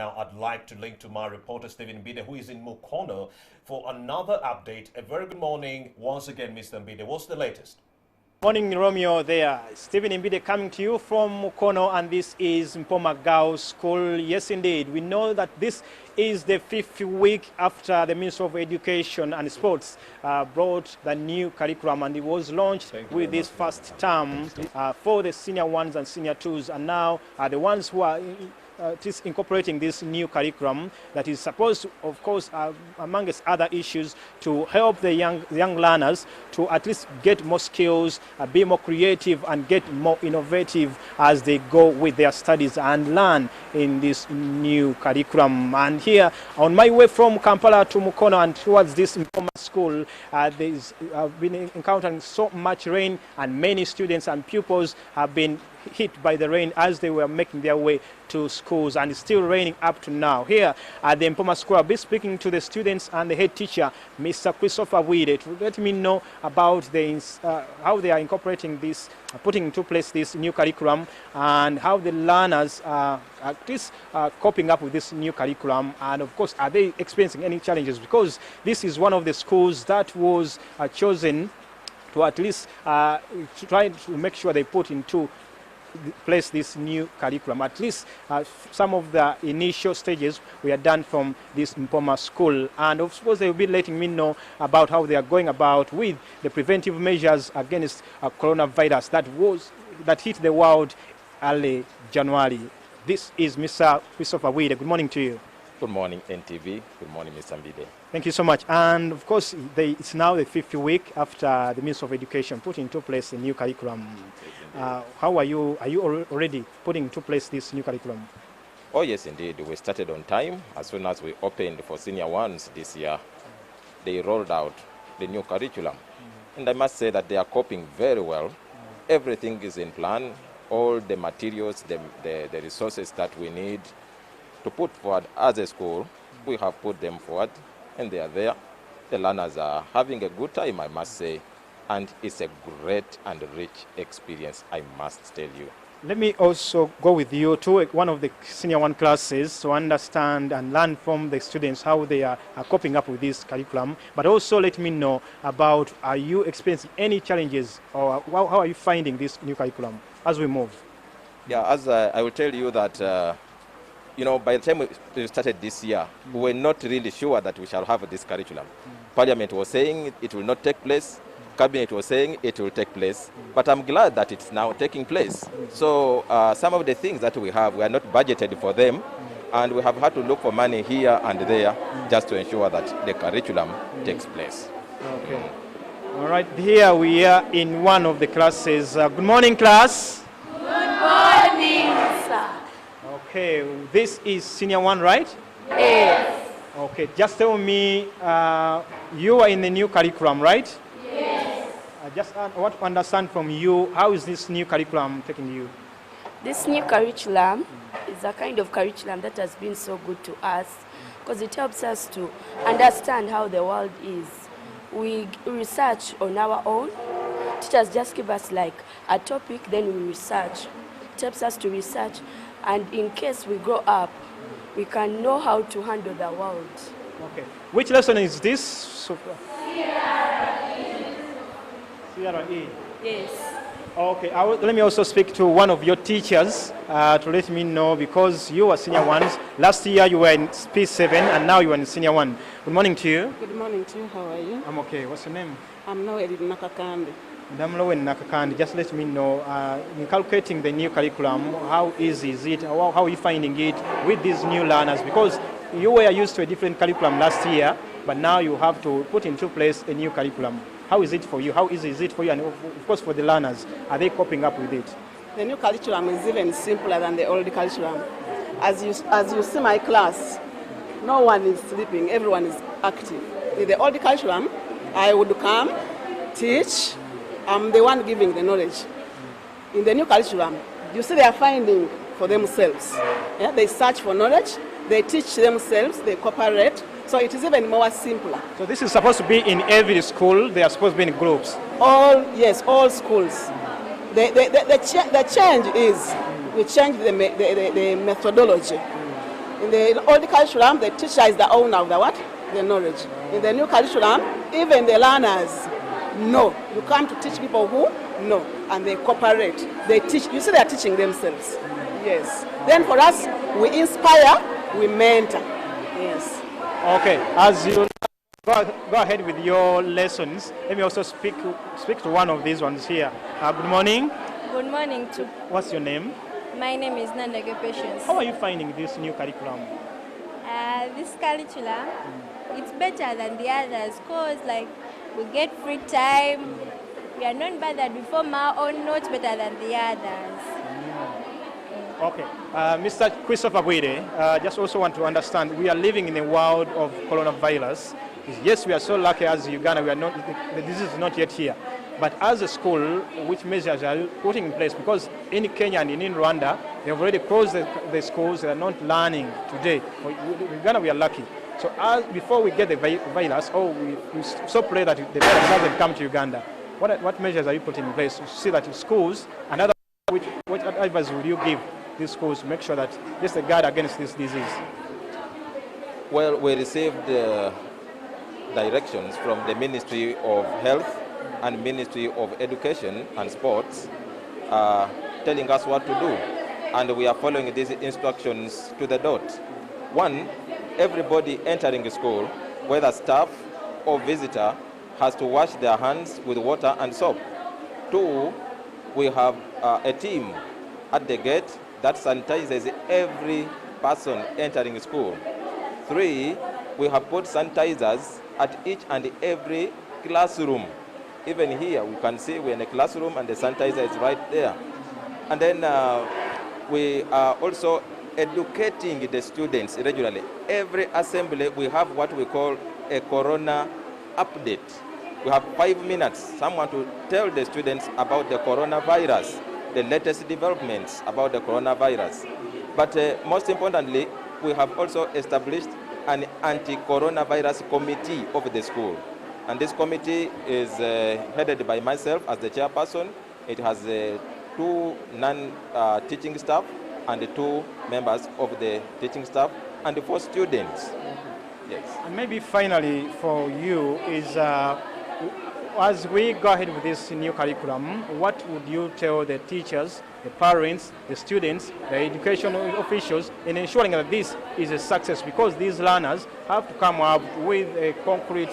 Now, I'd like to link to my reporter, Stephen Mbide, who is in Mukono for another update. A very good morning once again, Mr. Mbide. What's the latest? Morning, Romeo. There, Stephen Mbide coming to you from Mukono, and this is Mpoma Girls School. Yes, indeed. We know that this is the 5th week after the Minister of Education and Sports brought the new curriculum, and it was launched with this first term for the senior ones and senior twos, and now the ones who are incorporating this new curriculum that is supposed to, of course, amongst other issues, to help the young learners to at least get more skills, be more creative and get more innovative as they go with their studies and learn in this new curriculum. And here, on my way from Kampala to Mukono and towards this Mpoma school, I've been encountering so much rain, and many students and pupils have been hit by the rain as they were making their way to schools, and it's still raining up to now. Here at the Mpoma School, I'll be speaking to the students and the head teacher, Mr. Christopher Wide, to let me know about how they are incorporating this, putting into place this new curriculum, and how the learners are at least coping up with this new curriculum, and of course, are they experiencing any challenges, because this is one of the schools that was chosen to at least try to make sure they put into place this new curriculum. At least some of the initial stages we are done from this Mpoma school, and of course they will be letting me know about how they are going about with the preventive measures against coronavirus that hit the world early January. This is Mr. Christopher Wide. Good morning to you. Good morning, NTV. Good morning, Mr. Mbide. Thank you so much. And of course, it's now the 5th week after the Minister of Education put into place a new curriculum. How are you? Are you already putting into place this new curriculum? Oh, yes, indeed. We started on time. As soon as we opened for senior ones this year, they rolled out the new curriculum. And I must say that they are coping very well. Everything is in plan. All the materials, the resources that we need to put forward as a school, we have put them forward, and they are there. The learners are having a good time, I must say, and it's a great and rich experience, I must tell you. Let me also go with you to one of the senior one classes to understand and learn from the students how they are coping up with this curriculum, but also let me know about, are you experiencing any challenges, or how are you finding this new curriculum as we move? Yeah, as I will tell you that by the time we started this year, we were not really sure that we shall have this curriculum. Parliament was saying it will not take place. Cabinet was saying it will take place. But I'm glad that it's now taking place. So some of the things that we have, we are not budgeted for them. And we have had to look for money here and there just to ensure that the curriculum takes place. Okay. All right. Here we are in one of the classes. Good morning, class. Good morning, sir. Okay, this is senior one, right? Yes. Okay, just tell me, you are in the new curriculum, right? Yes. I just want to understand from you, how is this new curriculum taking you? This new curriculum is a kind of curriculum that has been so good to us because it helps us to understand how the world is. We research on our own. Teachers just give us like a topic, then we research. It helps us to research, and in case we grow up, we can know how to handle the world. Okay. Which lesson is this? CRE. Yes. Okay. Let me also speak to one of your teachers to let me know, because you are senior ones. Last year you were in P7 and now you are in senior one. Good morning to you. Good morning to you. How are you? I'm okay. What's your name? I'm Noel Nakakandi. Madam Lowen Nakakandi, just let me know, inculcating the new curriculum, how easy is it? How are you finding it with these new learners? Because you were used to a different curriculum last year, but now you have to put into place a new curriculum. How is it for you? How easy is it for you? And of course for the learners, are they coping up with it? The new curriculum is even simpler than the old curriculum. As you see my class, no one is sleeping, everyone is active. In the old curriculum, I would come, teach, I'm the one giving the knowledge. In the new curriculum, you see they are finding for themselves. Yeah? They search for knowledge, they teach themselves, they cooperate, so it is even more simpler. So this is supposed to be in every school, they are supposed to be in groups? All schools. The change is we change the methodology. In the old curriculum, the teacher is the owner of the what? The knowledge. In the new curriculum, even the learners know. You come to teach people who know, and they cooperate. They teach. You see, they are teaching themselves. Yes. Then for us, we inspire, we mentor. Yes. Okay, as you go ahead with your lessons, let me also speak to one of these ones here. Good morning. Good morning to. What's your name? My name is Nandage Patience. How are you finding this new curriculum? This curriculum, it's better than the others because like we get free time. We are not bothered. We form our own notes better than the others. Okay, Mr. Christopher Bwire, just also want to understand, we are living in a world of coronavirus. Yes, we are so lucky as Uganda, the disease is not yet here. But as a school, which measures are you putting in place? Because in Kenya and in Rwanda, they have already closed the schools, they are not learning today. In Uganda, we are lucky. So before we get the virus, we so pray that the virus doesn't come to Uganda. What measures are you putting in place to see that schools and other, what advice would you give these schools to make sure that just a guard against this disease? Well, we received directions from the Ministry of Health and Ministry of Education and Sports telling us what to do. And we are following these instructions to the dot. One, everybody entering school, whether staff or visitor, has to wash their hands with water and soap. Two, we have a team at the gate that sanitizes every person entering school. Three, we have put sanitizers at each and every classroom. Even here, we can see we're in a classroom and the sanitizer is right there. And then we are also educating the students regularly. Every assembly, we have what we call a corona update. We have 5 minutes, someone to tell the students about the coronavirus, the latest developments about the coronavirus. But most importantly, we have also established an anti-coronavirus committee of the school. And this committee is headed by myself as the chairperson. It has 2 non-teaching staff and 2 members of the teaching staff and 4 students. Yes. And maybe finally for you is, as we go ahead with this new curriculum, what would you tell the teachers, the parents, the students, the education officials in ensuring that this is a success? Because these learners have to come up with a concrete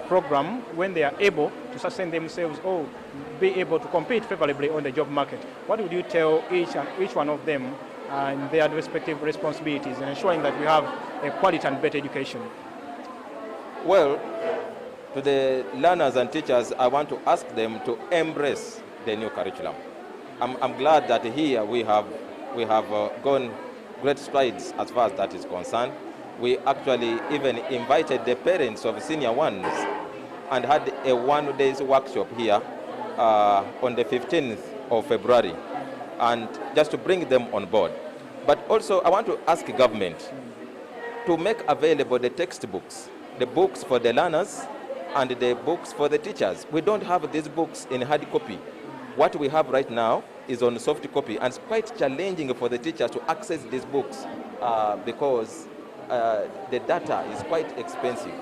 program when they are able to sustain themselves or be able to compete favorably on the job market. What would you tell each one of them and their respective responsibilities in ensuring that we have a quality and better education? Well, to the learners and teachers, I want to ask them to embrace the new curriculum. I'm glad that here we have gone great strides as far as that is concerned. We actually even invited the parents of senior ones and had a 1-day workshop here on the 15th of February, and just to bring them on board. But also I want to ask government to make available the textbooks, the books for the learners and the books for the teachers. We don't have these books in hard copy. What we have right now is on soft copy, and it's quite challenging for the teachers to access these books because the data is quite expensive.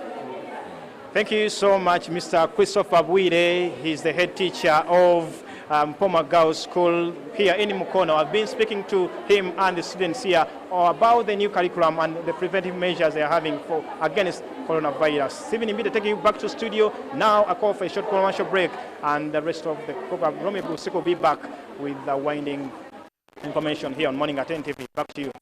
Thank you so much, Mr. Christopher Bwire. He's the head teacher of Mpoma Girls School here in Mukono. I've been speaking to him and the students here about the new curriculum and the preventive measures they are having against coronavirus. Stephen Mbide taking you back to studio. Now a call for a short commercial break, and the rest of the program, Romy Busiko will be back with the winding information here on Morning at 10 TV. Back to you.